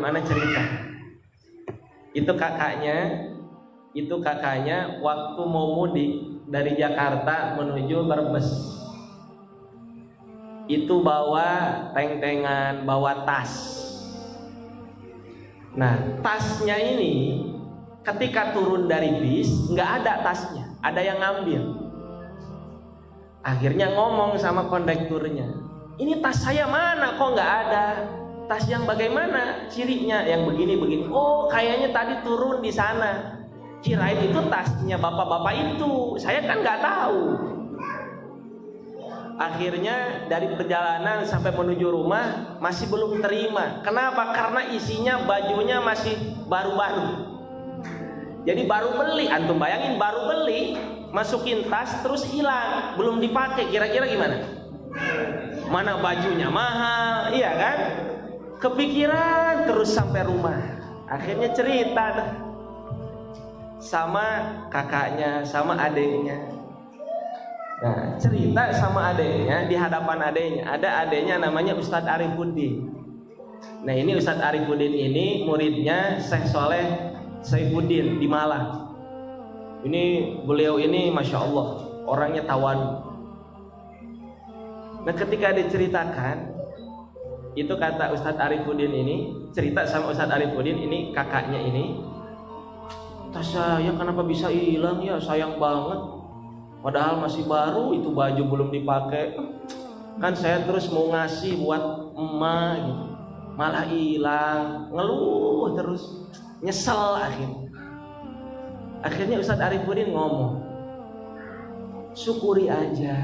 Ana cerita. Itu kakaknya waktu mau mudik dari Jakarta menuju Brebes. Itu bawa teng-tengan, bawa tas. Nah, tasnya ini ketika turun dari bis nggak ada tasnya, ada yang ngambil. Akhirnya ngomong sama kondekturnya, ini tas saya mana kok nggak ada? Tas yang bagaimana cirinya? Yang begini-begini. Oh, kayaknya tadi turun di sana. Kirain itu tasnya bapak-bapak itu. Saya kan nggak tahu. Akhirnya dari perjalanan sampai menuju rumah masih belum terima. Kenapa? Karena isinya bajunya masih baru-baru. Jadi baru beli, antum bayangin baru beli, masukin tas terus hilang, belum dipakai. Kira-kira gimana? Mana bajunya mahal, iya kan? Kepikiran terus sampai rumah. Akhirnya cerita sama kakaknya, sama adiknya. Nah, cerita sama adeknya di hadapan adeknya. Ada adeknya namanya Ustadz Arifuddin. Nah, ini Ustadz Arifuddin ini muridnya Syekh Soleh Saifuddin di Malang. Ini beliau ini masya Allah orangnya tawadu. Nah, ketika diceritakan itu kata Ustadz Arifuddin ini, cerita sama Ustadz Arifuddin ini kakaknya ini, tas saya kenapa bisa hilang ya, sayang banget. Padahal masih baru, itu baju belum dipakai. Kan saya terus mau ngasih buat emak gitu, malah hilang, ngeluh terus, nyesel akhirnya. Akhirnya Ustadz Arifuddin ngomong, syukuri aja.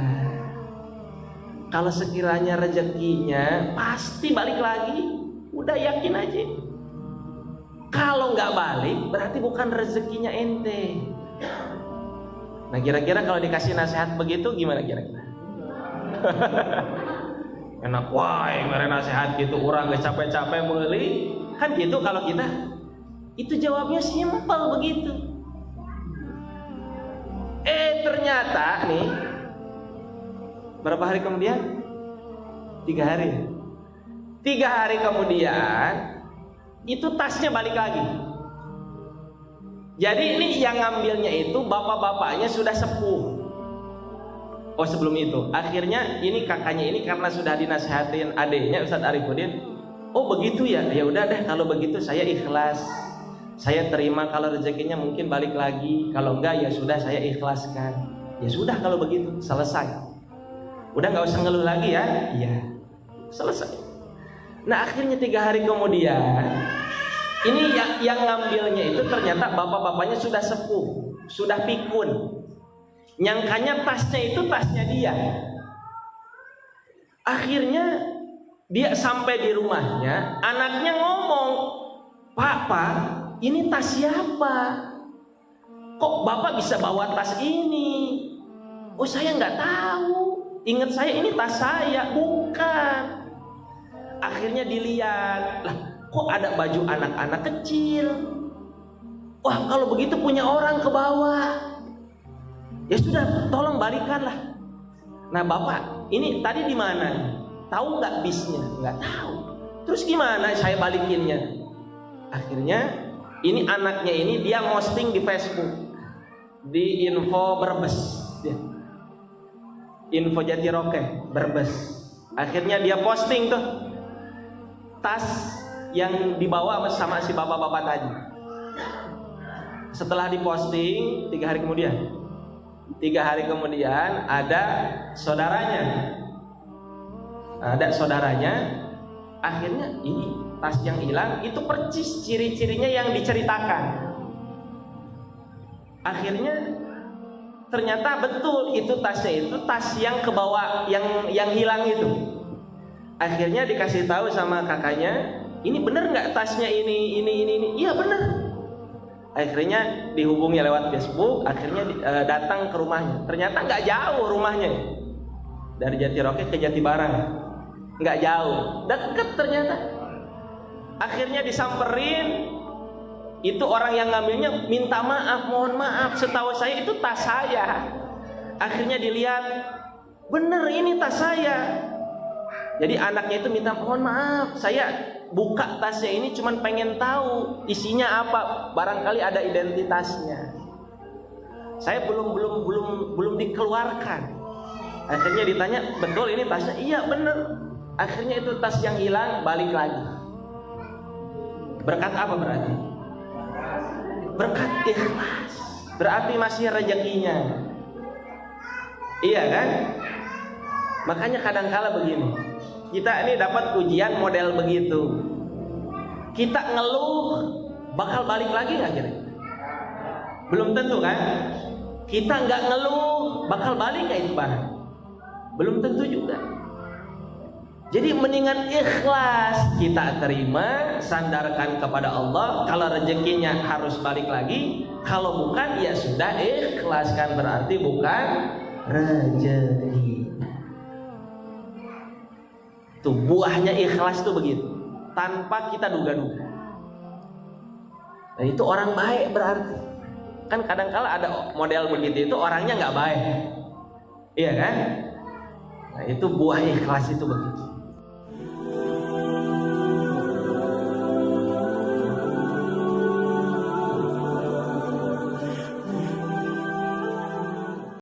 Kalau sekiranya rezekinya pasti balik lagi, udah yakin aja. Kalau nggak balik, berarti bukan rezekinya ente. Nah, kira-kira kalau dikasih nasihat begitu gimana kira-kira? Enak wae mere nasihat gitu, orang gak capek-capek meuli. Kan gitu kalau kita. Itu jawabnya simpel begitu. Ternyata nih berapa hari kemudian? 3 hari. 3 hari kemudian itu tasnya balik lagi. Jadi ini yang ngambilnya itu bapak-bapaknya sudah sepuh. Oh, sebelum itu akhirnya ini kakaknya ini karena sudah dinasihatin adiknya Ustadz Arifuddin, oh begitu ya, ya udah deh kalau begitu saya ikhlas, saya terima kalau rezekinya mungkin balik lagi, kalau enggak ya sudah saya ikhlaskan. Ya sudah kalau begitu selesai, udah nggak usah ngeluh lagi ya, iya selesai. Nah, akhirnya 3 hari kemudian ini yang ngambilnya itu ternyata bapak-bapaknya sudah sepuh, sudah pikun. Nyangkanya tasnya itu tasnya dia. Akhirnya dia sampai di rumahnya, anaknya ngomong, "Pak, ini tas siapa? Kok bapak bisa bawa tas ini?" "Oh, saya nggak tahu. Ingat saya ini tas saya." "Bukan." Akhirnya dilihat, lah kok ada baju anak-anak kecil. Wah, kalau begitu punya orang ke bawah. Ya sudah, tolong balikanlah. Nah, bapak, ini tadi di mana? Tahu nggak bisnya? Nggak tahu. Terus gimana saya balikinnya? Akhirnya ini anaknya ini dia posting di Facebook, di info Brebes, info Jatiroke Brebes. Akhirnya dia posting tuh tas yang dibawa sama si bapak-bapak tadi. Setelah diposting 3 hari kemudian, 3 hari kemudian ada saudaranya. Akhirnya ini tas yang hilang itu percis ciri-cirinya yang diceritakan. Akhirnya ternyata betul itu tasnya itu tas yang kebawa, yang hilang itu. Akhirnya dikasih tahu sama kakaknya, ini bener nggak tasnya ini? Iya bener. Akhirnya dihubungi lewat Facebook, akhirnya datang ke rumahnya. Ternyata nggak jauh rumahnya, dari Jatiroke ke Jatibarang, nggak jauh, deket ternyata. Akhirnya disamperin, itu orang yang ngambilnya minta maaf, mohon maaf, setahu saya itu tas saya. Akhirnya dilihat, bener ini tas saya. Jadi anaknya itu minta mohon maaf, saya buka tasnya ini cuman pengen tahu isinya apa, barangkali ada identitasnya. Saya belum dikeluarkan. Akhirnya ditanya, betul ini tasnya? Iya bener. Akhirnya itu tas yang hilang balik lagi. Berkat apa berarti? Berkat ikhlas. Berarti masih rezekinya. Iya kan? Makanya kadangkala begini, kita ini dapat ujian model begitu. Kita ngeluh, bakal balik lagi nggak kira-kira? Belum tentu kan? Kita nggak ngeluh, bakal balik nggak itu barang? Belum tentu juga. Jadi mendingan ikhlas, kita terima, sandarkan kepada Allah. Kalau rezekinya harus balik lagi, kalau bukan ya sudah ikhlaskan, berarti bukan rezeki. Tuh buahnya ikhlas tuh begitu, tanpa kita duga-duga. Nah itu orang baik berarti. Kan kadang-kala ada model begitu itu orangnya nggak baik, iya kan? Nah itu buah ikhlas itu begitu.